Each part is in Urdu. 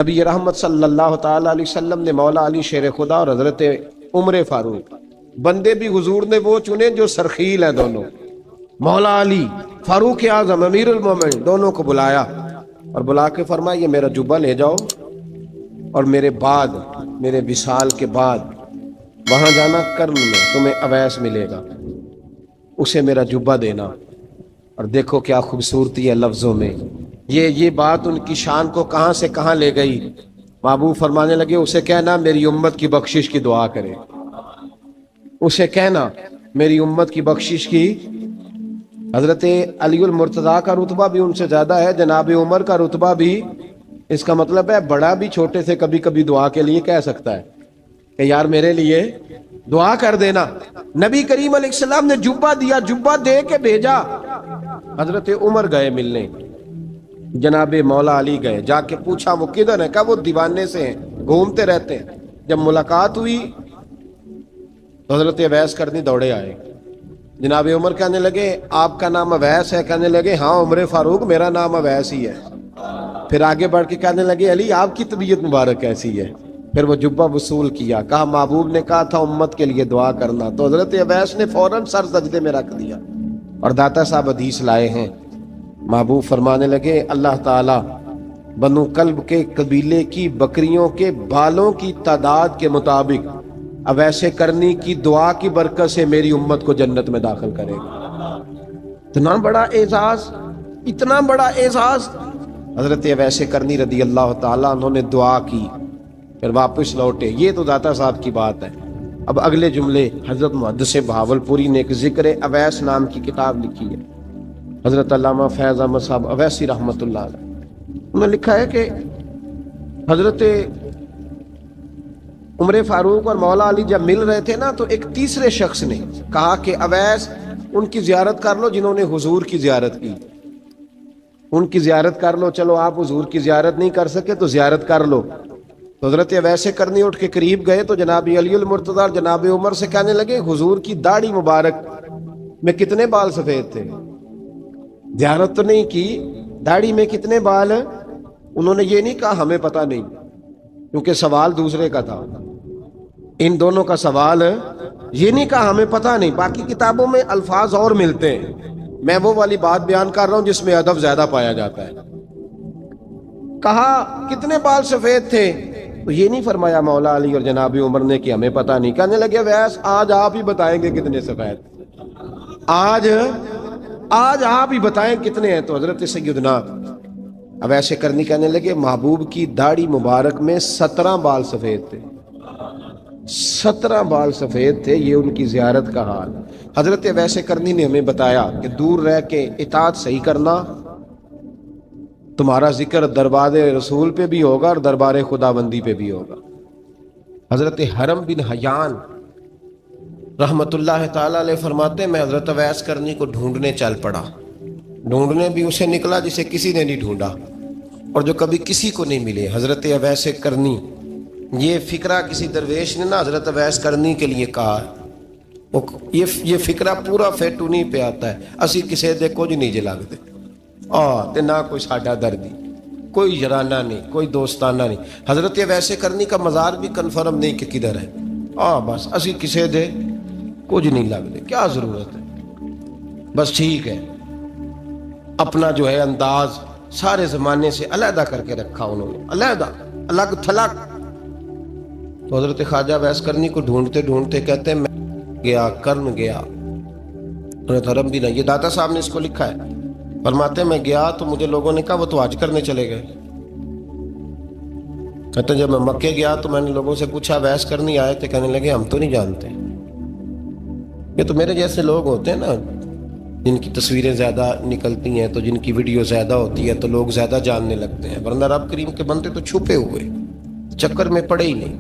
نبی رحمت صلی اللہ تعالیٰ علیہ وسلم نے مولا علی شیر خدا اور حضرت عمر فاروق بندے بھی حضور نے وہ چنے جو سرخیل ہیں دونوں، مولا علی فاروق اعظم امیر المومنین دونوں کو بلایا اور بلا کے فرمایا یہ میرا جبہ لے جاؤ اور میرے بعد میرے وصال کے بعد وہاں جانا کرن میں تمہیں اویس ملے گا، اسے میرا جبہ دینا۔ اور دیکھو کیا خوبصورتی ہے لفظوں میں، یہ بات ان کی شان کو کہاں سے کہاں لے گئی۔ محبوب فرمانے لگے اسے کہنا میری امت کی بخشش کی دعا کرے، اسے کہنا میری امت کی بخشش کی۔ حضرت علی المرتضیٰ کا رتبہ بھی ان سے زیادہ ہے، جناب عمر کا رتبہ بھی، اس کا مطلب ہے بڑا بھی چھوٹے سے کبھی کبھی دعا کے لیے کہہ سکتا ہے کہ یار میرے لیے دعا کر دینا۔ نبی کریم علیہ السلام نے جبہ دیا، جبہ دے کے بھیجا۔ حضرت عمر گئے ملنے، جناب مولا علی گئے، جا کے پوچھا وہ کدھر ہے، کہا وہ دیوانے سے ہیں، گھومتے رہتے ہیں۔ جب ملاقات ہوئی تو حضرت اویس کرنی دوڑے آئے، جناب عمر کہنے لگے آپ کا نام اویس ہے؟ کہنے لگے ہاں عمر فاروق میرا نام اویس ہی ہے۔ پھر آگے بڑھ کے کہنے لگے علی آپ کی طبیعت مبارک کیسی ہے؟ پھر وہ جبہ وصول کیا، کہا محبوب نے کہا تھا امت کے لیے دعا کرنا، تو حضرت اویس نے فوراً سر سجدے میں رکھ دیا۔ اور داتا صاحب حدیث لائے ہیں، محبوب فرمانے لگے اللہ تعالیٰ بنو کلب کے قبیلے کی بکریوں کے بالوں کی تعداد کے مطابق اویس کرنی کی دعا کی برکت سے میری امت کو جنت میں داخل کرے گا۔ اتنا بڑا اعزاز، اتنا بڑا اعزاز۔ حضرت اویس کرنی رضی اللہ تعالیٰ انہوں نے دعا کی، پھر واپس لوٹے۔ یہ تو داتا صاحب کی بات ہے۔ اب اگلے جملے حضرت محدث بہاولپوری نے ایک ذکر اویس نام کی کتاب لکھی ہے، حضرت علامہ فیض احمد صاحب اویسی رحمۃ اللہ علیہ، انہوں نے لکھا ہے کہ حضرت عمر فاروق اور مولا علی جب مل رہے تھے نا تو ایک تیسرے شخص نے کہا کہ اویس ان کی زیارت کر لو جنہوں نے حضور کی زیارت کی، ان کی زیارت کر لو، چلو آپ حضور کی زیارت نہیں کر سکے تو زیارت کر لو۔ تو حضرت اویس کرنی اٹھ کے قریب گئے تو جناب علی المرتضیٰ اور جناب عمر سے کہنے لگے حضور کی داڑھی مبارک میں کتنے بال سفید تھے؟ زیارت تو نہیں کی، داڑھی میں کتنے بال؟ انہوں نے یہ نہیں کہا ہمیں پتہ نہیں، کیونکہ سوال دوسرے کا تھا، ان دونوں کا سوال یہ نہیں کہا ہمیں پتہ نہیں۔ باقی کتابوں میں الفاظ اور ملتے ہیں، میں وہ والی بات بیان کر رہا ہوں جس میں ادب زیادہ پایا جاتا ہے۔ کہا کتنے بال سفید تھے؟ تو یہ نہیں فرمایا مولا علی اور جناب عمر نے کہ ہمیں پتہ نہیں۔ کہنے لگے ویس آج آپ ہی بتائیں گے کتنے سفید، آج آپ ہی بتائیں کتنے ہیں۔ تو حضرت سیدنا اویس کرنی کہنے لگے محبوب کی داڑھی مبارک میں 17 بال سفید تھے، 17 بال سفید تھے، یہ ان کی زیارت کا حال۔ حضرت اویس کرنی نے ہمیں بتایا کہ دور رہ کے اطاعت صحیح کرنا، تمہارا ذکر دربار رسول پہ بھی ہوگا اور دربار خدا بندی پہ بھی ہوگا۔ حضرت حرم بن حیان رحمت اللہ تعالیٰ علیہ فرماتے ہیں میں حضرت اویس کرنی کو ڈھونڈنے چل پڑا، ڈھونڈنے بھی اسے نکلا جسے کسی نے نہیں ڈھونڈا اور جو کبھی کسی کو نہیں ملے، حضرت اویس کرنی۔ یہ فکرہ کسی درویش نے نا حضرت اویس کرنی کے لیے کہا ہے، یہ فکرہ پورا فیٹونی پہ آتا ہے، اسی کسے دے کچھ نہیں جے لگتے تے نہ کوئی ساڈا دردی، کوئی جرانہ نہیں، کوئی دوستانہ نہیں۔ حضرت اویس کرنی کا مزار بھی کنفرم نہیں کہ کدھر ہے، بس اسی کسے دے کچھ نہیں لگتے، کیا ضرورت ہے، بس ٹھیک ہے۔ اپنا جو ہے انداز سارے زمانے سے علیحدہ کر کے رکھا انہوں نے، علیحدہ، الگ تھلگ۔ تو حضرت خواجہ اویس کرنی کو ڈھونڈتے ڈھونڈتے کہتے ہیں میں گیا، کرن گیا، حضرت حرم بھی نہیں، یہ داتا صاحب نے اس کو لکھا ہے، فرماتے ہیں میں گیا تو مجھے لوگوں نے کہا وہ تو حج کرنے چلے گئے۔ کہتے ہیں جب میں مکے گیا تو میں نے لوگوں سے پوچھا اویس کرنی آئے تھے؟ کہنے لگے ہم تو نہیں جانتے۔ یہ تو میرے جیسے لوگ ہوتے ہیں نا جن کی تصویریں زیادہ نکلتی ہیں تو جن کی ویڈیو زیادہ ہوتی ہے تو لوگ زیادہ جاننے لگتے ہیں، ورنہ رب کریم کے بندے تو چھپے ہوئے چکر میں پڑے ہی نہیں۔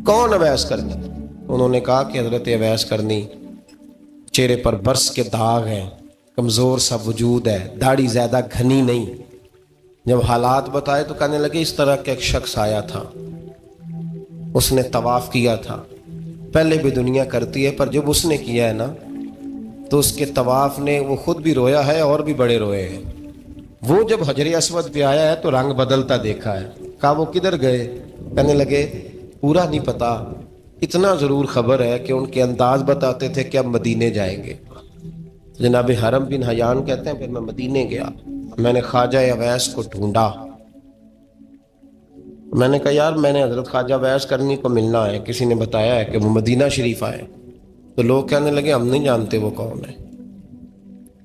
کون اویس کرنی؟ انہوں نے کہا کہ حضرت اویس کرنی، چہرے پر برس کے داغ ہیں، کمزور سا وجود ہے، داڑھی زیادہ گھنی نہیں۔ جب حالات بتائے تو کہنے لگے اس طرح کا ایک شخص آیا تھا، اس نے طواف کیا تھا، پہلے بھی دنیا کرتی ہے پر جب اس نے کیا ہے نا تو اس کے طواف نے وہ خود بھی رویا ہے اور بھی بڑے روئے ہیں۔ وہ جب حجر اسود پہ آیا ہے تو رنگ بدلتا دیکھا ہے، کہا وہ کدھر گئے؟ کہنے لگے پورا نہیں پتا، اتنا ضرور خبر ہے کہ ان کے انداز بتاتے تھے کہ اب مدینے جائیں گے۔ جناب حرم بن حیان کہتے ہیں پھر میں مدینے گیا، میں نے خواجہ اویس کو ڈھونڈا، میں نے کہا یار میں نے حضرت خواجہ اویس کرنی کو ملنا ہے، کسی نے بتایا ہے کہ وہ مدینہ شریف آئے، تو لوگ کہنے لگے ہم نہیں جانتے وہ کون ہے۔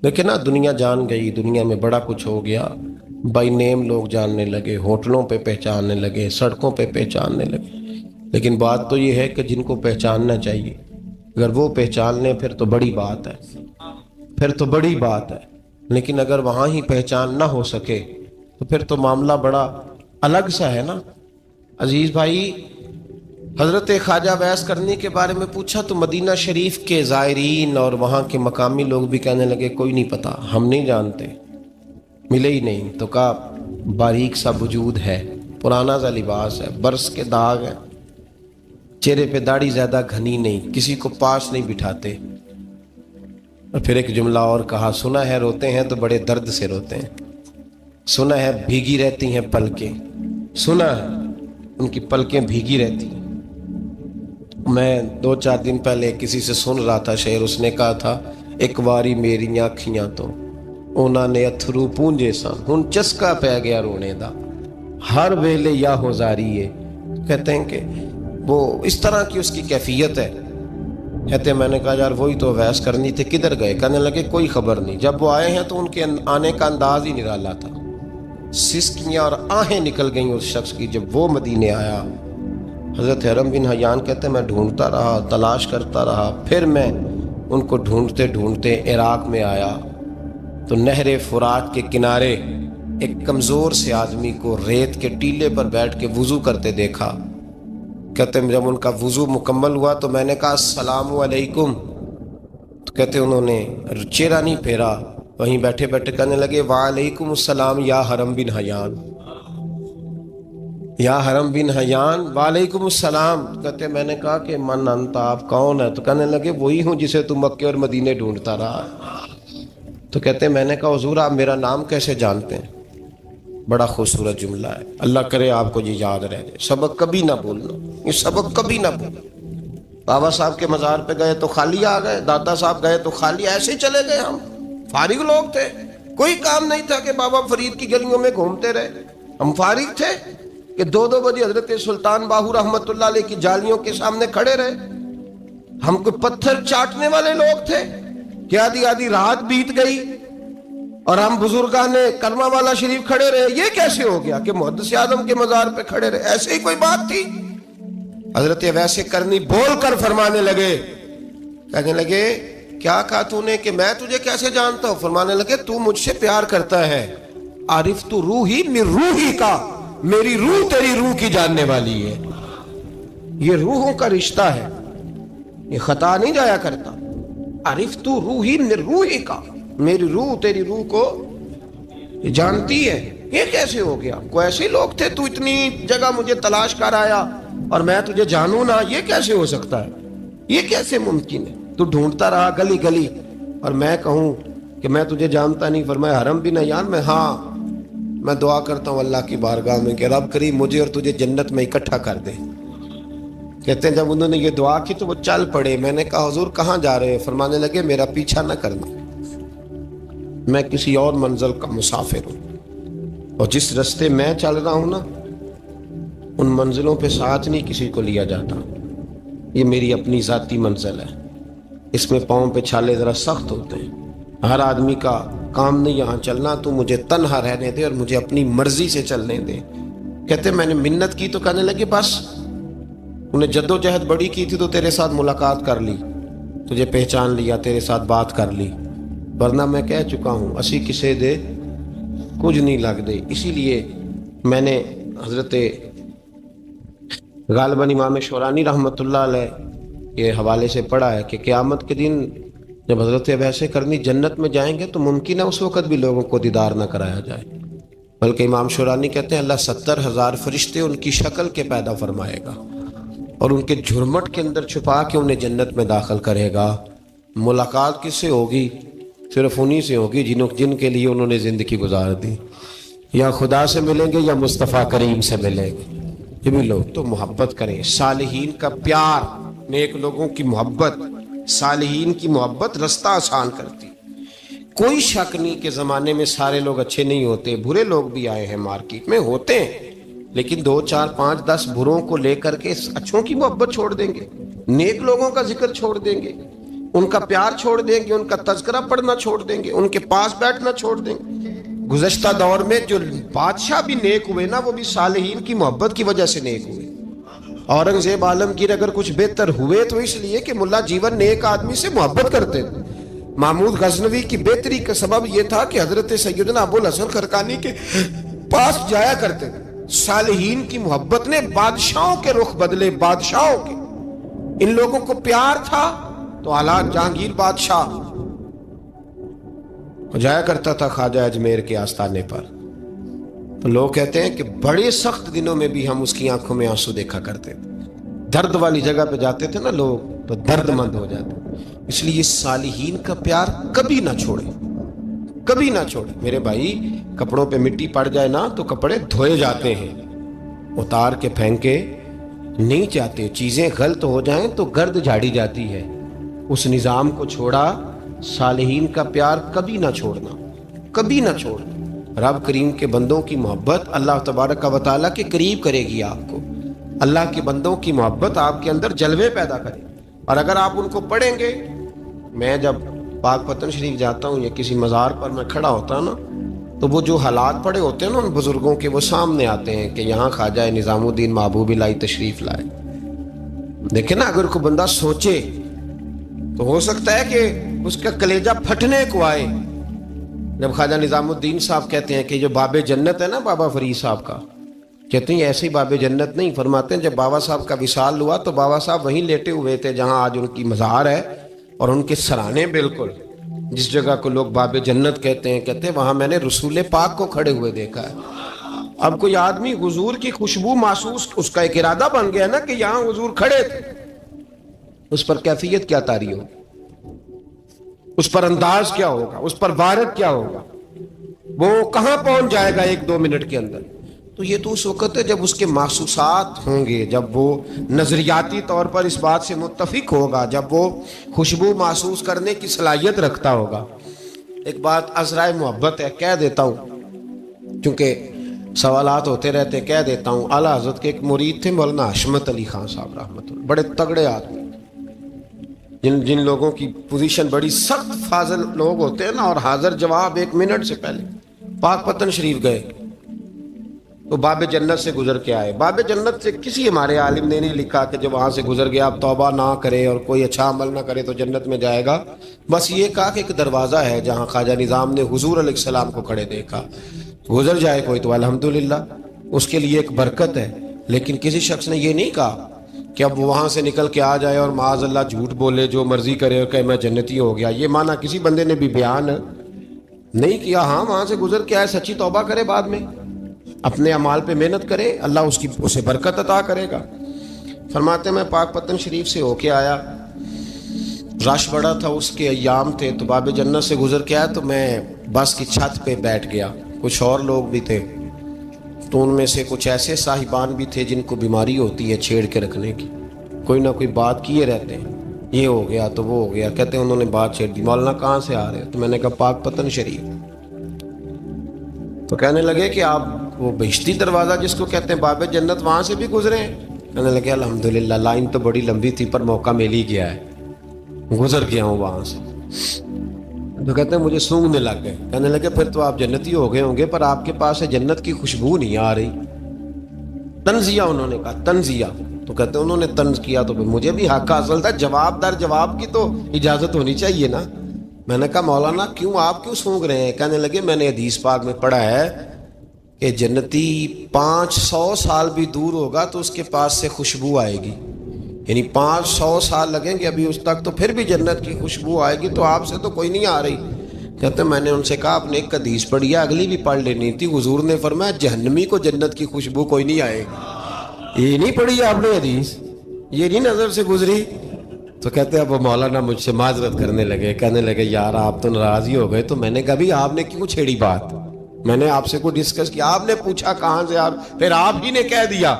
لیکن نا دنیا جان گئی، دنیا میں بڑا کچھ ہو گیا، بائی نیم لوگ جاننے لگے، ہوٹلوں پہ پہچاننے لگے، سڑکوں پہ پہچاننے لگے۔ لیکن بات تو یہ ہے کہ جن کو پہچاننا چاہیے اگر وہ پہچان لیں پھر تو بڑی بات ہے، پھر تو بڑی بات ہے۔ لیکن اگر وہاں ہی پہچان نہ ہو سکے تو پھر تو معاملہ بڑا الگ سا ہے نا۔ عزیز بھائی، حضرت خواجہ اویس کرنی کے بارے میں پوچھا تو مدینہ شریف کے زائرین اور وہاں کے مقامی لوگ بھی کہنے لگے کوئی نہیں پتا، ہم نہیں جانتے، ملے ہی نہیں۔ تو کہا باریک سا وجود ہے، پرانا سا لباس ہے، برس کے داغ ہیں، چہرے پہ داڑھی زیادہ گھنی نہیں، کسی کو پاس نہیں بٹھاتے۔ اور پھر ایک جملہ اور کہا، سنا ہے روتے ہیں تو بڑے درد سے روتے ہیں، سنا ہے بھیگی رہتی ہیں پلکیں، سنا ہے ان کی پلکیں بھیگی رہتی ہیں۔ میں 2-4 دن پہلے کسی سے سن رہا تھا شعر، اس نے کہا تھا ایک واری میری آنکھیاں تو انہوں نے اتھرو پونجے سن، ہن چسکا پہ گیا رونے دا، ہر ویلے یا ہوزاری ہے۔ کہتے ہیں کہ وہ اس طرح کی اس کی کیفیت ہے۔ کہتے ہیں میں نے کہا یار وہی تو اویس کرنی تھے، کدھر گئے؟ کہنے لگے کوئی خبر نہیں، جب وہ آئے ہیں تو ان کے آنے کا انداز ہی نرالا تھا، سسکیاں اور آہیں نکل گئیں اس شخص کی جب وہ مدینے آیا۔ حضرت حرم بن حیان کہتے ہیں میں ڈھونڈتا رہا، تلاش کرتا رہا، پھر میں ان کو ڈھونڈتے ڈھونڈتے عراق میں آیا تو نہر فرات کے کنارے ایک کمزور سے آدمی کو ریت کے ٹیلے پر بیٹھ کے وضو کرتے دیکھا۔ کہتے ہیں جب ان کا وضو مکمل ہوا تو میں نے کہا السلام علیکم، تو کہتے انہوں نے چہرہ نہیں پھیرا، وہیں بیٹھے بیٹھے کہنے لگے وعلیکم السلام یا حرم بن حیان، یا حرم بن حیان وعلیکم السلام۔ کہتے میں نے کہا کہ من انت، آپ کون ہے؟ تو کہنے لگے وہی ہوں جسے تم مکے اور مدینے ڈھونڈتا رہا۔ تو کہتے میں نے کہا حضور آپ میرا نام کیسے جانتے ہیں؟ بڑا خوبصورت جملہ ہے، اللہ کرے آپ کو یہ یاد رہ جائے، سبق کبھی نہ بھولنا، یہ سبق کبھی نہ بھولنا۔ بابا صاحب کے مزار پہ گئے تو خالی آ گئے، دادا صاحب گئے تو خالی، ایسے ہی چلے گئے۔ ہم فارغ لوگ تھے، کوئی کام نہیں تھا کہ بابا فرید کی گلیوں میں گھومتے رہے، ہم فارغ تھے کہ 2 بجے حضرت سلطان باہو رحمت اللہ علیہ کی جالیوں کے سامنے کھڑے رہے۔ ہم کوئی پتھر چاٹنے والے لوگ تھے کہ آدھی رات بیت گئی اور ہم بزرگان کرما والا شریف کھڑے رہے؟ یہ کیسے ہو گیا کہ محدث اعظم کے مزار پہ کھڑے رہے؟ ایسے ہی کوئی بات تھی؟ حضرت اویس کرنی بول کر فرمانے لگے، کہنے لگے کیا کہا تو نے کہ میں تجھے کیسے جانتا ہوں؟ فرمانے لگے تو مجھ سے پیار کرتا ہے، عارف تو روحی من روحی کا، میری روح تیری روح کی جاننے والی ہے۔ یہ روحوں کا رشتہ ہے، یہ خطا نہیں جایا کرتا۔ عارف تو روحی من روحی کا، میری روح تیری روح کو جانتی ہے۔ یہ کیسے ہو گیا؟ کوئی ایسے لوگ تھے تو اتنی جگہ مجھے تلاش کر آیا اور میں تجھے جانوں نہ؟ یہ کیسے ہو سکتا ہے؟ یہ کیسے ممکن ہے؟ تو ڈھونڈتا رہا گلی گلی اور میں کہوں کہ میں تجھے جانتا نہیں؟ فرمایا حرم بن حیان میں، ہاں میں دعا کرتا ہوں اللہ کی بارگاہ میں کہ رب کریم مجھے اور تجھے جنت میں اکٹھا کر دے۔ کہتے ہیں جب انہوں نے یہ دعا کی تو وہ چل پڑے۔ میں نے کہا حضور کہاں جا رہے ہیں؟ فرمانے لگے میرا پیچھا نہ کرنا، میں کسی اور منزل کا مسافر ہوں، اور جس رستے میں چل رہا ہوں نا ان منزلوں پہ ساتھ نہیں کسی کو لیا جاتا، یہ میری اپنی ذاتی منزل ہے، اس میں پاؤں پہ چھالے ذرا سخت ہوتے ہیں، ہر آدمی کا کام نہیں یہاں چلنا، تو مجھے تنہا رہنے دے اور مجھے اپنی مرضی سے چلنے دے۔ کہتے میں نے منت کی تو کہنے لگے بس انہیں جد و جہد بڑی کی تھی تو تیرے ساتھ ملاقات کر لی، تجھے پہچان لیا، تیرے ساتھ بات کر لی، ورنہ میں کہہ چکا ہوں اسی کسے دے کچھ نہیں لگ دے۔ اسی لیے میں نے حضرت غالباً امام شورانی رحمۃ اللہ علیہ یہ حوالے سے پڑھا ہے کہ قیامت کے دن جب حضرت اویس کرنی جنت میں جائیں گے تو ممکن ہے اس وقت بھی لوگوں کو دیدار نہ کرایا جائے، بلکہ امام شورانی کہتے ہیں اللہ 70,000 فرشتے ان کی شکل کے پیدا فرمائے گا اور ان کے جھرمٹ کے اندر چھپا کے انہیں جنت میں داخل کرے گا۔ ملاقات کس سے ہوگی؟ صرف انہی سے ہوگی جن کے لیے انہوں نے زندگی گزار دی۔ یا خدا سے ملیں گے یا مصطفیٰ کریم سے ملیں گے. یہ بھی لوگ تو محبت کریں. صالحین کا پیار، نیک لوگوں کی محبت، صالحین کی محبت رستہ آسان کرتی. کوئی شک نہیں کہ زمانے میں سارے لوگ اچھے نہیں ہوتے، برے لوگ بھی آئے ہیں مارکیٹ میں، ہوتے ہیں، لیکن 2 4 5 10 بروں کو لے کر کے اچھوں کی محبت چھوڑ دیں گے، نیک لوگوں کا ذکر چھوڑ دیں گے، ان کا پیار چھوڑ دیں گے، ان کا تذکرہ پڑھنا چھوڑ دیں گے، ان کے پاس بیٹھنا چھوڑ دیں گے. گزشتہ دور میں جو بادشاہ بھی نیک ہوئے نا، وہ بھی صالحین کی محبت کی وجہ سے نیک ہوئے. اورنگزیب عالمگیر اگر کچھ بہتر ہوئے تو اس لیے کہ ملا جیون نیک آدمی سے محبت کرتے تھے. محمود غزنوی کی بہتری کا سبب یہ تھا کہ حضرت سیدنا ابو الحسن خرقانی کے پاس جایا کرتے تھے. صالحین کی محبت نے بادشاہوں کے رخ بدلے، بادشاہوں کے. ان لوگوں کو پیار تھا تو اعلیٰ جہانگیر بادشاہ جایا کرتا تھا خواجہ اجمیر کے آستانے پر. تو لوگ کہتے ہیں کہ بڑے سخت دنوں میں بھی ہم اس کی آنکھوں میں آنسو دیکھا کرتے تھے. درد والی جگہ پہ جاتے تھے نا لوگ تو درد مند ہو جاتے. اس لیے صالحین کا پیار کبھی نہ چھوڑے، کبھی نہ چھوڑے. میرے بھائی، کپڑوں پہ مٹی پڑ جائے نا تو کپڑے دھوئے جاتے ہیں، اتار کے پھینکے نہیں چاہتے. چیزیں غلط ہو جائیں تو گرد جھاڑی جاتی ہے. اس نظام کو چھوڑا. صالحین کا پیار کبھی نہ چھوڑنا، کبھی نہ چھوڑنا. رب کریم کے بندوں کی محبت اللہ تبارک و تعالیٰ کے قریب کرے گی آپ کو. اللہ کے بندوں کی محبت آپ کے اندر جلوے پیدا کرے. اور اگر آپ ان کو پڑھیں گے، میں جب پاک پتن شریف جاتا ہوں یا کسی مزار پر میں کھڑا ہوتا ہوں نا، تو وہ جو حالات پڑے ہوتے ہیں نا ان بزرگوں کے، وہ سامنے آتے ہیں کہ یہاں خواجہ نظام الدین محبوبی لائی تشریف لائے. دیکھیں نا، اگر کوئی بندہ سوچے تو ہو سکتا ہے کہ اس کا کلیجہ پھٹنے کو آئے. جب خواجہ نظام الدین صاحب کہتے ہیں کہ جو باب جنت ہے نا بابا فرید صاحب کا، کہتے ہیں ایسے ہی باب جنت نہیں. فرماتے ہیں جب بابا صاحب کا وصال ہوا تو بابا صاحب وہیں لیٹے ہوئے تھے جہاں آج ان کی مزار ہے، اور ان کے سرانے بالکل جس جگہ کو لوگ باب جنت کہتے ہیں وہاں میں نے رسول پاک کو کھڑے ہوئے دیکھا ہے. اب کوئی آدمی حضور کی خوشبو محسوس، اس کا ایک ارادہ بن گیا نا کہ یہاں حضور کھڑے تھے، اس پر کیفیت کیا طاری ہو، اس پر انداز کیا ہوگا، اس پر وارد کیا ہوگا، وہ کہاں پہنچ جائے گا 1-2 منٹ کے اندر. تو یہ تو اس وقت ہے جب اس کے محسوسات ہوں گے، جب وہ نظریاتی طور پر اس بات سے متفق ہوگا، جب وہ خوشبو محسوس کرنے کی صلاحیت رکھتا ہوگا. ایک بات عذرائے محبت ہے، کہہ دیتا ہوں کیونکہ سوالات ہوتے رہتے، کہہ دیتا ہوں. اعلیٰ حضرت کے ایک مرید تھے مولانا حشمت علی خان صاحب رحمۃ اللہ، بڑے تگڑے آدمی، جن لوگوں کی پوزیشن بڑی سخت فاضل لوگ ہوتے ہیں نا، اور حاضر جواب 1 منٹ سے پہلے. پاک پتن شریف گئے تو باب جنت سے گزر کے آئے. باب جنت سے کسی ہمارے عالم نے نہیں لکھا کہ جب وہاں سے گزر گیا اب توبہ نہ کرے اور کوئی اچھا عمل نہ کرے تو جنت میں جائے گا. بس یہ کہا کہ ایک دروازہ ہے جہاں خواجہ نظام نے حضور علیہ السلام کو کھڑے دیکھا، گزر جائے کوئی تو الحمدللہ اس کے لیے ایک برکت ہے. لیکن کسی شخص نے یہ نہیں کہا کہ اب وہاں سے نکل کے آ جائے اور معاذ اللہ جھوٹ بولے، جو مرضی کرے اور کہے میں جنتی ہو گیا. یہ معنی کسی بندے نے بھی بیان نہیں کیا. ہاں، وہاں سے گزر کے آئے، سچی توبہ کرے، بعد میں اپنے اعمال پہ محنت کرے، اللہ اسے برکت عطا کرے گا. فرماتے میں پاک پتن شریف سے ہو کے آیا، رش بڑا تھا، اس کے ایام تھے، تو باب جنت سے گزر کے آیا تو میں بس کی چھت پہ بیٹھ گیا. کچھ اور لوگ بھی تھے، تو ان میں سے کچھ ایسے صاحبان بھی تھے جن کو بیماری ہوتی ہے چھیڑ کے رکھنے کی، کوئی نہ کوئی بات کیے رہتے ہیں، یہ ہو گیا تو وہ ہو گیا. کہتے ہیں انہوں نے بات چھیڑ دی، مولانا کہاں سے آ رہے ہیں؟ تو میں نے کہا پاک پتن شریف. تو کہنے لگے کہ آپ وہ بہشتی دروازہ جس کو کہتے ہیں باب جنت، وہاں سے بھی گزرے ہیں؟ کہنے لگے الحمدللہ، لائن تو بڑی لمبی تھی پر موقع مل ہی گیا ہے، گزر گیا ہوں وہاں سے. تو کہتے ہیں مجھے سونگنے لگ گئے. کہنے لگے پھر تو آپ جنتی ہو گئے ہوں گے، پر آپ کے پاس ہے جنت کی خوشبو نہیں آ رہی. تنزیہ، انہوں نے کہا تنزیہ. تو کہتے ہیں انہوں نے طنز کیا تو مجھے بھی حق حاصل تھا، جواب در جواب کی تو اجازت ہونی چاہیے نا. میں نے کہا مولانا آپ کیوں سونگ رہے ہیں؟ کہنے لگے میں نے حدیث پاک میں پڑھا ہے کہ جنتی 500 سال بھی دور ہوگا تو اس کے پاس سے خوشبو آئے گی، یعنی 500 سال لگیں گے ابھی اس تک تو پھر بھی جنت کی خوشبو آئے گی، تو آپ سے تو کوئی نہیں آ رہی. کہتے ہیں میں نے ان سے کہا آپ نے ایک حدیث پڑھی ہے، اگلی بھی پڑھ لینی تھی. حضور نے فرمایا جہنمی کو جنت کی خوشبو کوئی نہیں آئے گی. یہ نہیں پڑھی آپ نے حدیث؟ یہ نہیں نظر سے گزری؟ تو کہتے ہیں اب وہ مولانا مجھ سے معذرت کرنے لگے، کہنے لگے یار آپ تو ناراض ہی ہو گئے. تو میں نے کہا بھی آپ نے کیوں چھیڑی بات؟ میں نے آپ سے کوئی ڈسکس کیا؟ آپ نے پوچھا کہاں سے، آپ پھر آپ ہی نے کہہ دیا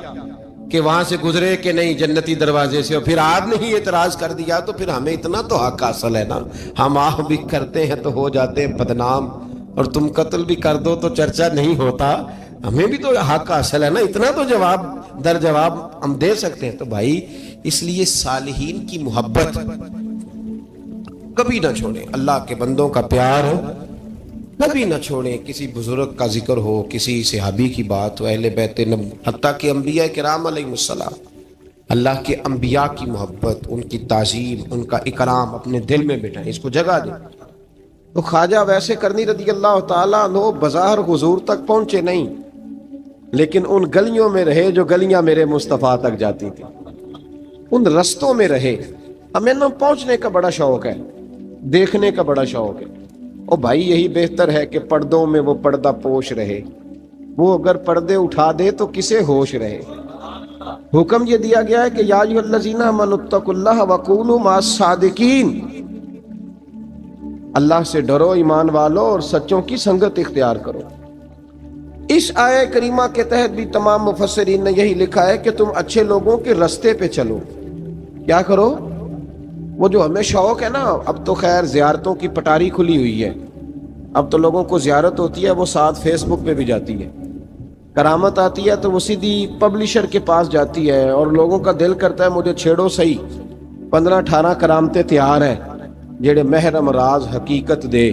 کہ وہاں سے گزرے کہ نہیں جنتی دروازے سے، اور پھر آپ نے ہی اعتراض کر دیا، تو پھر ہمیں اتنا تو حق حاصل ہے نا، ہم آہ بھی کرتے ہیں تو ہو جاتے ہیں بدنام، اور تم قتل بھی کر دو تو چرچا نہیں ہوتا، ہمیں بھی تو حق حاصل ہے نا، اتنا تو جواب در جواب ہم دے سکتے ہیں۔ تو بھائی اس لیے صالحین کی محبت کبھی نہ چھوڑیں، اللہ کے بندوں کا پیار کبھی نہ چھوڑیں، کسی بزرگ کا ذکر ہو، کسی صحابی کی بات ہو، اہل بیت نبی، حتیٰ کہ انبیاء کرام علیہ السلام، اللہ کے انبیاء کی محبت، ان کی تعظیم، ان کا اکرام اپنے دل میں بٹھائیں، اس کو جگہ دیں۔ تو خواجہ ویسے کرنی رضی اللہ تعالیٰ عنہ بظاہر حضور تک پہنچے نہیں، لیکن ان گلیوں میں رہے جو گلیاں میرے مصطفیٰ تک جاتی تھی، ان رستوں میں رہے۔ ہمیں نہ پہنچنے کا بڑا شوق ہے، دیکھنے کا بڑا شوق ہے، اور بھائی یہی بہتر ہے کہ پردوں میں وہ پردہ پوش رہے، وہ اگر پردے اٹھا دے تو کسے ہوش رہے۔ حکم یہ دیا گیا ہے کہ یا ایھا الذین آمنوا اتقوا اللہ وکونوا مع الصادقین، اللہ سے ڈرو ایمان والو اور سچوں کی سنگت اختیار کرو۔ اس آیہ کریمہ کے تحت بھی تمام مفسرین نے یہی لکھا ہے کہ تم اچھے لوگوں کے رستے پہ چلو۔ کیا کرو؟ وہ جو ہمیں شوق ہے نا، اب تو خیر زیارتوں کی پٹاری کھلی ہوئی ہے، اب تو لوگوں کو زیارت ہوتی ہے وہ ساتھ فیس بک پہ بھی جاتی ہے، کرامت آتی ہے تو وہ سیدھی پبلشر کے پاس جاتی ہے، اور لوگوں کا دل کرتا ہے مجھے چھیڑو صحیح، 15-18 کرامتیں تیار ہیں، جڑے محرم راز حقیقت دے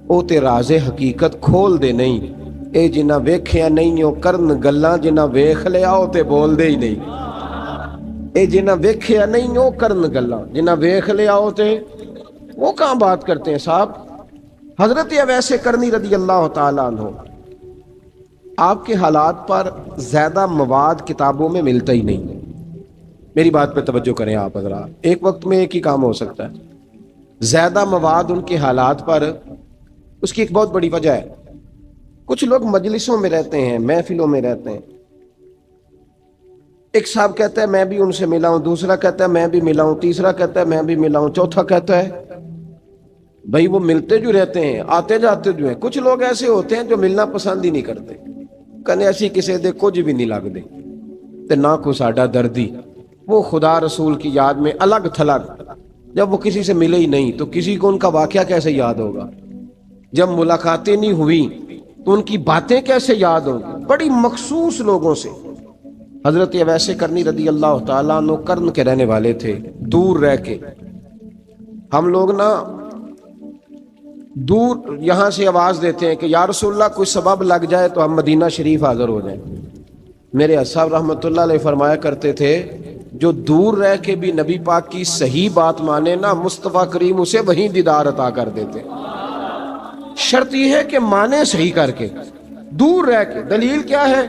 او تے راز حقیقت کھول دے نہیں، اے جنہ ویکھیا نہیں او کرن گلاں، جنہ ویکھ لیا او تے بول دے ہی نہیں، اے جنہ ویکھیا نہیں او کرن گلاں، جنہ ویکھ لیا او تے وہ کہاں بات کرتے ہیں صاحب۔ حضرت اویس کرنی رضی اللہ تعالیٰ عنہ، آپ کے حالات پر زیادہ مواد کتابوں میں ملتا ہی نہیں، میری بات پہ توجہ کریں آپ حضرات، ایک وقت میں ایک ہی کام ہو سکتا ہے۔ زیادہ مواد ان کے حالات پر، اس کی ایک بہت بڑی وجہ ہے، کچھ لوگ مجلسوں میں رہتے ہیں، محفلوں میں رہتے ہیں، ایک صاحب کہتا ہے میں بھی ان سے ملا ہوں، دوسرا کہتا ہے میں بھی ملا ہوں، تیسرا کہتا ہے میں بھی ملا ہوں، چوتھا کہتا ہے بھائی وہ ملتے جو رہتے ہیں، آتے جاتے جو ہیں۔ کچھ لوگ ایسے ہوتے ہیں جو ملنا پسند ہی نہیں کرتے، کہنے ایسی کسی دے کچھ بھی نہیں لگ دے تے نہ کو ساڈا دردی، وہ خدا رسول کی یاد میں الگ تھلگ، جب وہ کسی سے ملے ہی نہیں تو کسی کو ان کا واقعہ کیسے یاد ہوگا، جب ملاقاتیں نہیں ہوئی تو ان کی باتیں کیسے یاد ہوں گی، بڑی مخصوص لوگوں سے۔ حضرت اویس کرنی رضی اللہ تعالیٰ عنہ کرن کے رہنے والے تھے، دور رہ کے، ہم لوگ نا دور یہاں سے آواز دیتے ہیں کہ یا رسول اللہ کوئی سبب لگ جائے تو ہم مدینہ شریف حاضر ہو جائیں۔ میرے اصحاب رحمۃ اللہ علیہ فرمایا کرتے تھے جو دور رہ کے بھی نبی پاک کی صحیح بات مانے نا، مصطفیٰ کریم اسے وہیں دیدار عطا کر دیتے۔ شرط یہ ہے کہ مانے صحیح کر کے، دور رہ کے۔ دلیل کیا ہے؟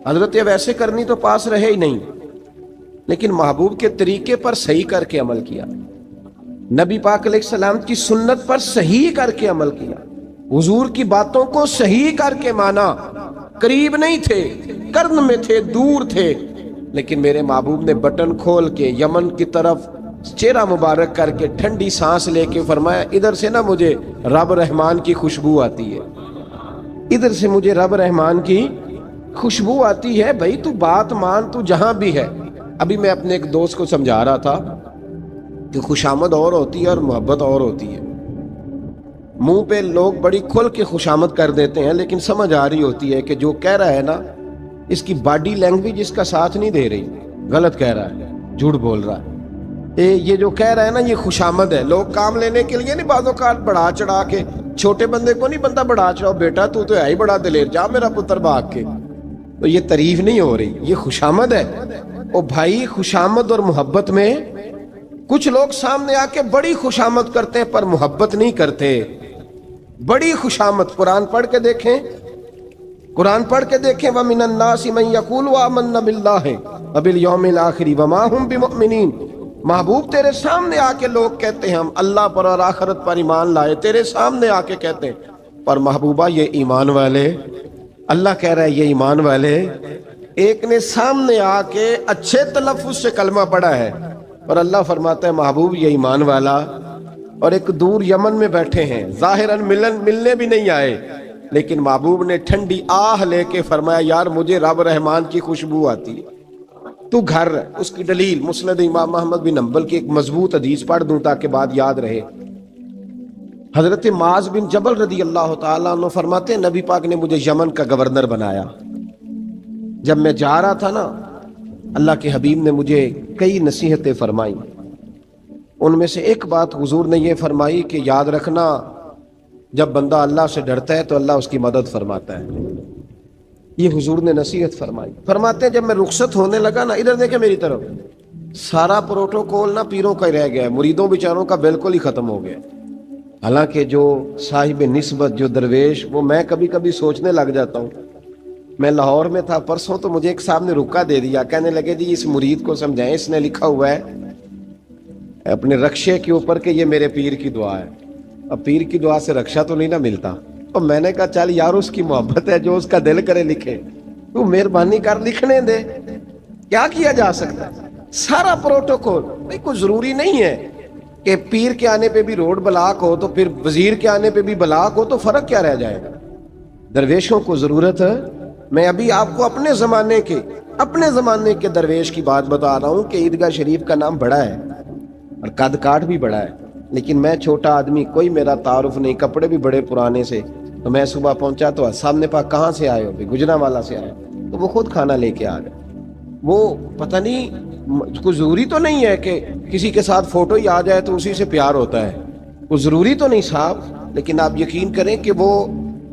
حضرت ویسے کرنی تو پاس رہے ہی نہیں، لیکن محبوب کے طریقے پر صحیح کر کے عمل کیا، نبی پاک علیہ السلام کی سنت پر صحیح کر کے عمل کیا، حضور کی باتوں کو صحیح کر کے مانا۔ قریب نہیں تھے، قرن میں تھے، دور تھے، لیکن میرے محبوب نے بٹن کھول کے یمن کی طرف چہرہ مبارک کر کے ٹھنڈی سانس لے کے فرمایا ادھر سے نا مجھے رب رحمان کی خوشبو آتی ہے، ادھر سے مجھے رب رحمان کی خوشبو آتی ہے، بھائی تو بات مان، تو جہاں بھی ہے۔ ابھی میں اپنے ایک دوست کو سمجھا رہا تھا کہ خوشامد اور ہوتی ہے اور محبت اور ہوتی ہے۔ منہ پہ لوگ بڑی کھل کے خوشامد کر دیتے ہیں، لیکن سمجھ آ رہی ہوتی ہے کہ جو کہہ رہا ہے نا اس کی باڈی لینگویج اس کا ساتھ نہیں دے رہی، غلط کہہ رہا ہے، جھوٹ بول رہا ہے۔ یہ جو کہہ رہا ہے نا یہ خوشامد ہے۔ لوگ کام لینے کے لیے نہیں بعض اوقات بڑھا چڑھا کے، چھوٹے بندے کو نہیں بندہ بڑھا چڑھاؤ، بیٹا تو ہے ہی بڑا دلیر، جا میرا پتر بھاگ کے، تو یہ تعریف نہیں ہو رہی، یہ خوشامد ہے۔ او بھائی خوشامد اور محبت میں کچھ لوگ سامنے آ کے بڑی خوشامد کرتے ہیں پر محبت نہیں کرتے۔ بڑی خوشامد قرآن پڑھ کے دیکھیں، قرآن پڑھ کے دیکھیں وَمِنَ النَّاسِ مَن يَقُولُ آمَنَّا بِاللَّهِ وَبِالْيَوْمِ الْآخِرِ وَمَا هُمْ بِمُؤْمِنِينَ۔ محبوب تیرے سامنے آ کے لوگ کہتے ہیں ہم اللہ پر اور آخرت پر ایمان لائے، تیرے سامنے آ کے کہتے ہیں، پر محبوبہ یہ ایمان والے، اللہ کہہ رہا ہے یہ ایمان والے۔ ایک نے سامنے آ کے اچھے تلفظ سے کلمہ پڑھا ہے اور اللہ فرماتا ہے محبوب یہ ایمان والا، اور ایک دور یمن میں بیٹھے ہیں، ظاہراً ملنے بھی نہیں آئے، لیکن محبوب نے ٹھنڈی آہ لے کے فرمایا یار مجھے رب رحمان کی خوشبو آتی ہے، تو گھر اس کی دلیل مسند امام محمد بن حنبل کی ایک مضبوط حدیث پڑھ دوں تاکہ بات یاد رہے۔ حضرت معاذ بن جبل رضی اللہ تعالیٰ عنہ فرماتے ہیں نبی پاک نے مجھے یمن کا گورنر بنایا۔ جب میں جا رہا تھا نا، اللہ کے حبیب نے مجھے کئی نصیحتیں فرمائیں، ان میں سے ایک بات حضور نے یہ فرمائی کہ یاد رکھنا جب بندہ اللہ سے ڈرتا ہے تو اللہ اس کی مدد فرماتا ہے۔ یہ حضور نے نصیحت فرمائی۔ فرماتے ہیں جب میں رخصت ہونے لگا نا، ادھر دیکھیں میری طرف، سارا پروٹوکول نا پیروں کا ہی رہ گیا ہے، مریدوں بیچاروں کا بالکل ہی ختم ہو گیا۔ حالانکہ جو صاحب نسبت جو درویش، وہ میں کبھی کبھی سوچنے لگ جاتا ہوں۔ میں لاہور میں تھا پرسوں، تو مجھے ایک صاحب نے رکا دے دیا، کہنے لگے جی اس مرید کو سمجھائیں، اس نے لکھا ہوا ہے اپنے رکشے کے اوپر کہ یہ میرے پیر کی دعا ہے۔ اب پیر کی دعا سے رکشہ تو نہیں نہ ملتا۔ اور میں نے کہا چل یار اس کی محبت ہے، جو اس کا دل کرے لکھے، تو مہربانی کر لکھنے دے، کیا کیا جا سکتا ہے۔ سارا پروٹوکول بھائی، کوئی ضروری نہیں ہے کہ پیر کے آنے پہ بھی روڈ بلاک ہو تو پھر وزیر کے آنے پہ بھی بلاک ہو، تو فرق کیا رہ جائے گا۔ درویشوں کو ضرورت ہے۔ میں ابھی آپ کو اپنے زمانے کے درویش کی بات بتا رہا ہوں کہ عیدگاہ شریف کا نام بڑا ہے اور قد کاٹ بھی بڑا ہے، لیکن میں چھوٹا آدمی، کوئی میرا تعارف نہیں، کپڑے بھی بڑے پرانے سے۔ تو میں صبح پہنچا تو صاحب نے کہا کہاں سے آئے ہو؟ گجرانوالہ سے آئے۔ تو وہ خود کھانا لے کے آ گئے۔ وہ پتہ نہیں، کوئی ضروری تو نہیں ہے کہ کسی کے ساتھ فوٹو ہی آ جائے تو اسی سے پیار ہوتا ہے، کوئی ضروری تو نہیں صاحب، لیکن آپ یقین کریں کہ وہ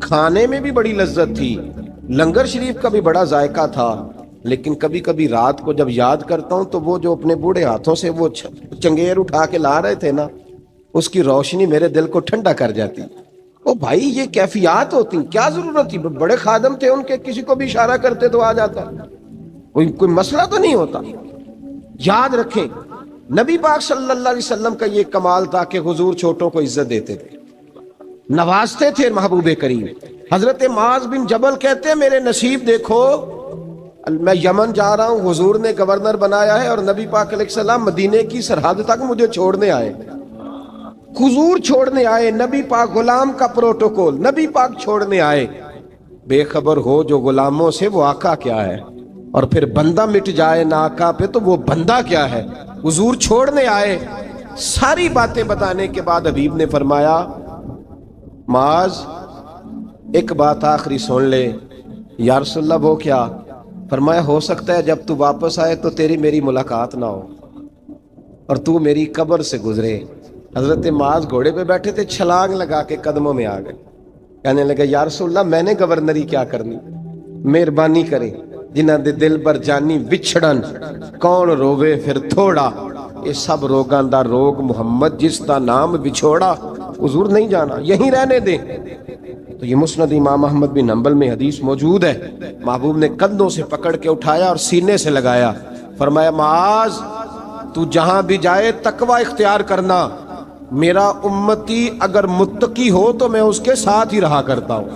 کھانے میں بھی بڑی لذت تھی، لنگر شریف کا بھی بڑا ذائقہ تھا۔ لیکن کبھی کبھی رات کو جب یاد کرتا ہوں تو وہ جو اپنے بوڑھے ہاتھوں سے وہ چنگیر اٹھا کے لا رہے تھے نا، اس کی روشنی میرے دل کو ٹھنڈا کر جاتی۔ او بھائی یہ کیفیات ہوتی، کیا ضرورت تھی؟ بڑے خادم تھے ان کے، کسی کو بھی اشارہ کرتے تو آ جاتا، کوئی مسئلہ تو نہیں ہوتا۔ یاد رکھیں نبی پاک صلی اللہ علیہ وسلم کا یہ کمال تھا کہ حضور چھوٹوں کو عزت دیتے تھے، نوازتے تھے محبوب کریم۔ حضرت معاذ بن جبل کہتے ہیں میرے نصیب دیکھو، میں یمن جا رہا ہوں، حضور نے گورنر بنایا ہے اور نبی پاک علیہ السلام مدینے کی سرحد تک مجھے چھوڑنے آئے۔ حضور چھوڑنے آئے، نبی پاک غلام کا پروٹوکول، نبی پاک چھوڑنے آئے۔ بے خبر ہو جو غلاموں سے وہ آقا کیا ہے، اور پھر بندہ مٹ جائے نہ آقا پہ تو وہ بندہ کیا ہے۔ حضور چھوڑنے آئے، ساری باتیں بتانے کے بعد حبیب نے فرمایا معاذ ایک بات آخری سن لے۔ یا رسول اللہ وہ کیا؟ فرمایا ہو سکتا ہے جب تو واپس آئے تو تیری میری ملاقات نہ ہو اور تو میری قبر سے گزرے۔ حضرت معاذ گھوڑے پہ بیٹھے تھے، چھلانگ لگا کے قدموں میں آ گئے، کہنے لگے یا رسول اللہ میں نے گورنری کیا کرنی، مہربانی کرے، جنہ دے دل بر جانی وچھڑن کون روے پھر تھوڑا، یہ سب روگاں دا روگ محمد جس دا نام بچھوڑا۔ حضور نہیں جانا، یہیں رہنے دیں۔ تو یہ مسند امام احمد بن حنبل میں حدیث موجود ہے۔ محبوب نے کندھوں سے پکڑ کے اٹھایا اور سینے سے لگایا، فرمایا معاذ تو جہاں بھی جائے تقوی اختیار کرنا، میرا امتی اگر متقی ہو تو میں اس کے ساتھ ہی رہا کرتا ہوں،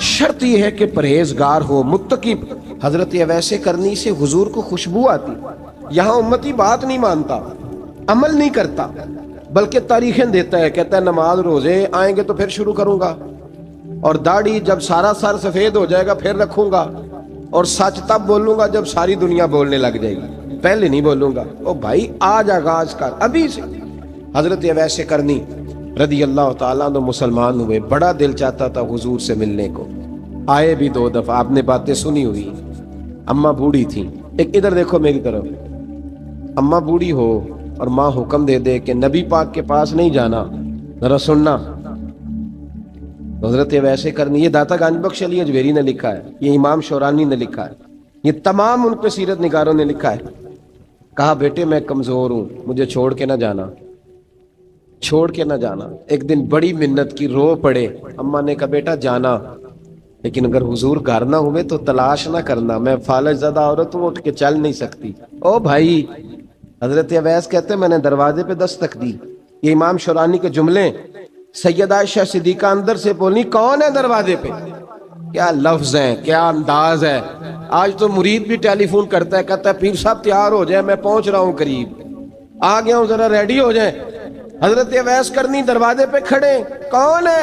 شرط یہ ہے کہ پرہیزگار ہو، متقی۔ حضرت ویسے کرنی سے حضور کو خوشبو آتی۔ یہاں امتی بات نہیں مانتا، عمل نہیں کرتا، بلکہ تاریخیں دیتا ہے، کہتا ہے نماز روزے آئیں گے تو پھر شروع کروں گا، اور داڑھی جب سارا سر سفید ہو جائے گا پھر رکھوں گا، اور سچ تب بولوں گا جب ساری دنیا بولنے لگ جائے گی، پہلے نہیں بولوں گا۔ او بھائی آج آغاز کر ابھی سے۔ حضرت ویسے کرنی رضی اللہ تعالیٰ عنہ مسلمان ہوئے، بڑا دل چاہتا تھا حضور سے ملنے کو، آئے بھی 2 دفعہ، آپ نے باتیں سنی ہوئی۔ اماں بوڑھی تھیں، ایک ادھر دیکھو میری طرف، اماں بوڑھی ہو اور ماں حکم دے دے کہ نبی پاک کے پاس نہیں جانا، ذرا سننا۔ حضرت ویسے کرنی، یہ داتا گنج بخش علی اجویری نے لکھا ہے، یہ امام شورانی نے لکھا ہے، یہ تمام ان پہ سیرت نگاروں نے لکھا ہے۔ کہا بیٹے میں کمزور ہوں، مجھے چھوڑ کے نہ جانا، چھوڑ کے نہ جانا۔ ایک دن بڑی منت کی، رو پڑے۔ اماں نے کہا بیٹا جانا، لیکن اگر حضور گھر نہ ہوئے تو تلاش نہ کرنا، میں فالج زدہ عورت ہوں، اٹھ کے چل نہیں سکتی۔ او بھائی، حضرت اویس کہتے ہیں میں نے دروازے پہ دستک دی، یہ امام شورانی کے جملے، سیدہ عائشہ صدیقہ اندر سے بولنی کون ہے دروازے پہ؟ کیا لفظ ہیں، کیا انداز ہے۔ آج تو مرید بھی ٹیلی فون کرتا ہے، کہتا ہے پیر صاحب تیار ہو جائے، میں پہنچ رہا ہوں، قریب آ گیا ہوں، ذرا ریڈی ہو جائیں۔ حضرت اویس کرنی دروازے پہ کھڑے، کون ہے؟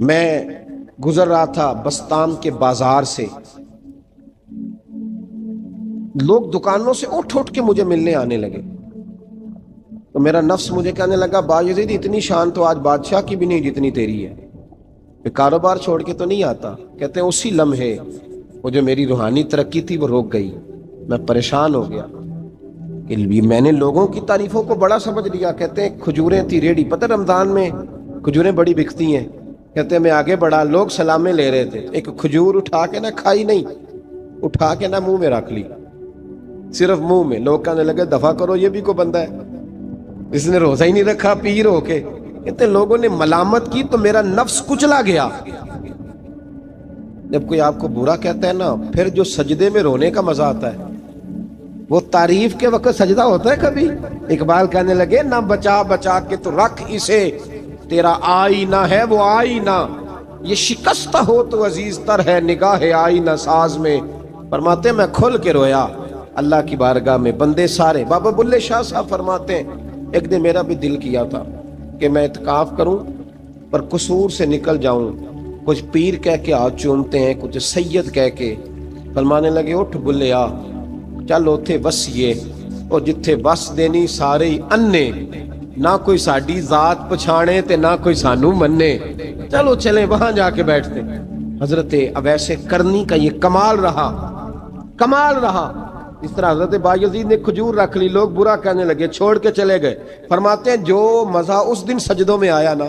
میں گزر رہا تھا بستان کے بازار سے، لوگ دکانوں سے اٹھ اٹھ کے مجھے ملنے آنے لگے، تو میرا نفس مجھے کہنے لگا بایزید اتنی شان تو آج بادشاہ کی بھی نہیں جتنی تیری ہے، میں کاروبار چھوڑ کے تو نہیں آتا۔ کہتے ہیں اسی لمحے وہ جو میری روحانی ترقی تھی وہ روک گئی، میں پریشان ہو گیا کہ میں نے لوگوں کی تعریفوں کو بڑا سمجھ لیا۔ کہتے ہیں کھجوریں تھی ریڈی، پتہ رمضان میں کھجوریں بڑی بکتی ہیں، کہتے ہیں میں آگے بڑھا، لوگ سلامیں لے رہے تھے، ایک کھجور اٹھا کے نہ کھائی نہیں، اٹھا کے نہ منہ میں رکھ لی، صرف منہ میں۔ لوگ کہنے لگے دفع کرو، یہ بھی کوئی بندہ ہے اس نے روزہ ہی نہیں رکھا پیر ہو کے۔ کہتے ہیں لوگوں نے ملامت کی تو میرا نفس کچلا گیا۔ جب کوئی آپ کو برا کہتا ہے نا، پھر جو سجدے میں رونے کا مزہ آتا ہے، وہ تعریف کے وقت سجدہ ہوتا ہے کبھی؟ اقبال کہنے لگے نہ بچا بچا کے تو رکھ اسے، تیرا آئینہ ہے وہ آئینہ، یہ شکستہ ہو تو عزیز تر ہے نگاہ آئینہ ساز میں۔ فرماتے میں کھل کے رویا اللہ کی بارگاہ میں، بندے سارے۔ بابا بلے شاہ صاحب فرماتے ہیں ایک دن میرا بھی دل کیا تھا کہ میں اعتکاف کروں پر قصور سے نکل جاؤں، کچھ پیر کہہ کے ہاتھ چومتے ہیں، کچھ سید کہہ کے۔ فرمانے لگے اٹھ بلے آ، چل اوتھے وسیے اور جتھے وس دینی سارے ہی انے، نہ کوئی ساڈی ذات پچھانے تے نہ کوئی سانو مننے، چلو چلیں وہاں جا کے بیٹھتے۔ حضرت اویس کرنی کا یہ کمال رہا، کمال رہا۔ اس طرح حضرت بایزید نے کھجور رکھ لی، لوگ برا کہنے لگے، چھوڑ کے چلے گئے۔ فرماتے ہیں جو مزہ اس دن سجدوں میں آیا نا،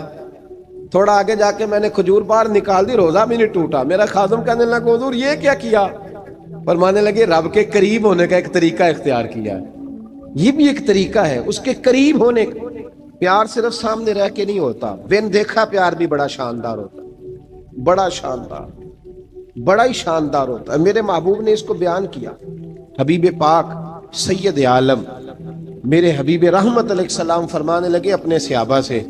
تھوڑا آگے جا کے میں نے کھجور باہر نکال دی، روزہ بھی نہیں ٹوٹا۔ میرا خادم کہنے لگا حضور یہ کیا کیا؟ فرمانے لگے رب کے قریب ہونے کا ایک طریقہ اختیار کیا ہے، یہ بھی ایک طریقہ ہے اس کے قریب ہونے کا۔ پیار صرف سامنے رہ کے نہیں ہوتا، بن دیکھا پیار بھی بڑا شاندار ہوتا ہے، بڑا شاندار، بڑا ہی شاندار ہوتا ہے۔ میرے محبوب نے اس کو بیان کیا، حبیب پاک سید عالم میرے حبیب رحمت علیہ السلام فرمانے لگے اپنے صحابہ سے،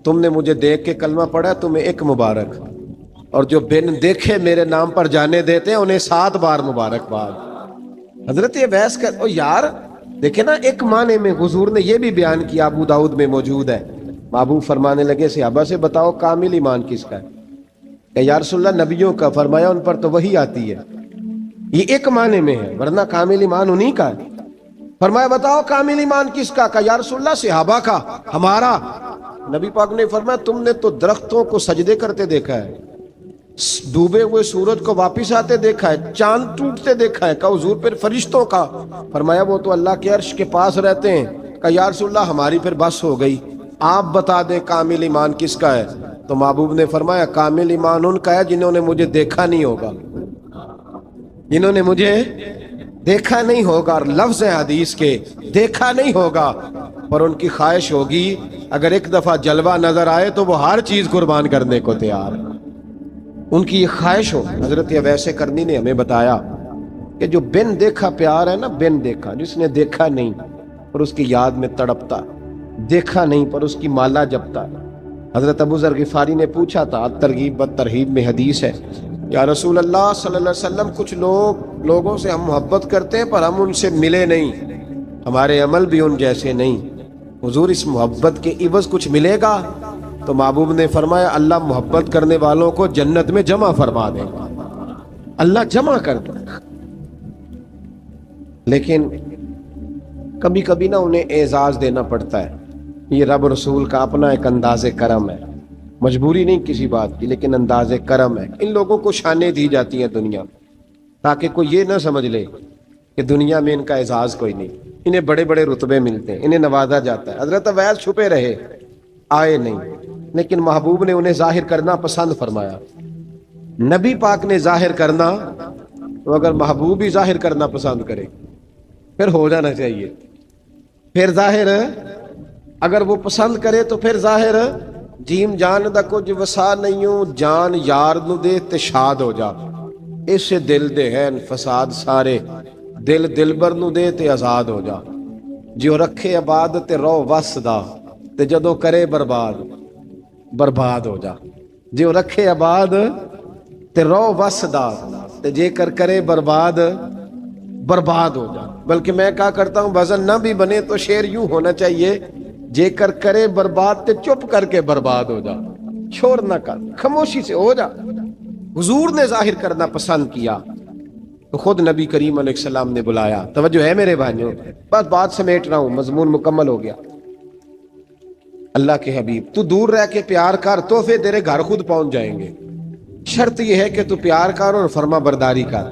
تم نے مجھے دیکھ کے کلمہ پڑھا، تمہیں ایک مبارک، اور جو بن دیکھے میرے نام پر جانے دیتے ہیں انہیں 7 بار مبارکباد۔ حضرت اویس کا او یار دیکھیں نا، ایک معنی میں حضور نے یہ بھی بیان کیا، ابو داؤد میں موجود ہے۔ محبوب فرمانے لگے صحابہ سے بتاؤ کامل ایمان کس کا ہے؟ کہ یا رسول اللہ نبیوں کا۔ فرمایا ان پر تو وہی آتی ہے، یہ ایک معنی میں ہے، ورنہ کامل ایمان انہی کا ہے۔ فرمایا بتاؤ کامل ایمان کس کا؟ کہ یا رسول اللہ صحابہ کا، ہمارا۔ نبی پاک نے فرمایا تم نے تو درختوں کو سجدے کرتے دیکھا ہے، ڈوبے ہوئے سورج کو واپس آتے دیکھا ہے، چاند ٹوٹتے دیکھا ہے۔ کہا حضور پھر فرشتوں کا؟ فرمایا وہ تو اللہ کے عرش کے پاس رہتے ہیں۔ کہا یا رسول اللہ ہماری پھر بس ہو گئی، آپ بتا دیں کامل ایمان کس کا ہے؟ تو محبوب نے فرمایا کامل ایمان ان کا ہے جنہوں نے مجھے دیکھا نہیں ہوگا، جنہوں نے مجھے دیکھا نہیں ہوگا، اور لفظ ہے حدیث کے دیکھا نہیں ہوگا، پر ان کی خواہش ہوگی اگر ایک دفعہ جلوہ نظر آئے تو وہ ہر چیز قربان کرنے کو تیار ہے، ان کی یہ خواہش ہو۔ حضرت اویس کرنی نے ہمیں بتایا کہ جو بن دیکھا پیار ہے نا، بن دیکھا، جس نے دیکھا نہیں پر اس کی یاد میں تڑپتا، دیکھا نہیں پر اس کی مالا جپتا۔ حضرت ابو ذر غفاری نے پوچھا تھا، ترغیب و ترہیب میں حدیث ہے، یا رسول اللہ صلی اللہ علیہ وسلم کچھ لوگوں سے ہم محبت کرتے ہیں پر ہم ان سے ملے نہیں، ہمارے عمل بھی ان جیسے نہیں، حضور اس محبت کے عوض کچھ ملے گا؟ تو محبوب نے فرمایا اللہ محبت کرنے والوں کو جنت میں جمع فرما دے گا، اللہ جمع کر دے گا، لیکن کبھی کبھی نہ انہیں اعزاز دینا پڑتا ہے۔ یہ رب رسول کا اپنا ایک انداز کرم ہے، مجبوری نہیں کسی بات کی، لیکن انداز کرم ہے۔ ان لوگوں کو شانیں دی جاتی ہیں دنیا میں تاکہ کوئی یہ نہ سمجھ لے کہ دنیا میں ان کا اعزاز کوئی نہیں، انہیں بڑے بڑے رتبے ملتے ہیں، انہیں نوازا جاتا ہے۔ حضرت اویس چھپے رہے، آئے نہیں، لیکن محبوب نے انہیں ظاہر کرنا پسند فرمایا۔ نبی پاک نے ظاہر کرنا، تو اگر محبوب ہی ظاہر کرنا پسند کرے پھر ہو جانا چاہیے، پھر ظاہر اگر وہ پسند کرے تو پھر ظاہر جیم جان دا کچھ وسا نہیں ہوں، جان یار نو دے تے شاد ہو جا، اسے دل دے ہیں فساد سارے، دل دلبر نو دے تے آزاد ہو جا، جو رکھے آباد تے رو وس دا تے جدو کرے برباد برباد ہو جا، جو رکھے آباد تے رو وس دا تے جے کر کرے برباد برباد ہو جا۔ بلکہ میں کہا کرتا ہوں وزن نہ بھی بنے تو شعر یوں ہونا چاہیے، جے کر کرے برباد تے چپ کر کے برباد ہو جا۔ شور نہ کر، خاموشی سے ہو جا۔ حضور نے ظاہر کرنا پسند کیا تو خود نبی کریم علیہ السلام نے بلایا۔ توجہ ہے میرے بھائیوں، بس بات سمیٹ رہا ہوں، مضمون مکمل ہو گیا۔ اللہ کے حبیب تو دور رہ کے پیار کر، تحفے تیرے گھر خود پہنچ جائیں گے، شرط یہ ہے کہ تو پیار کر اور فرما برداری کر۔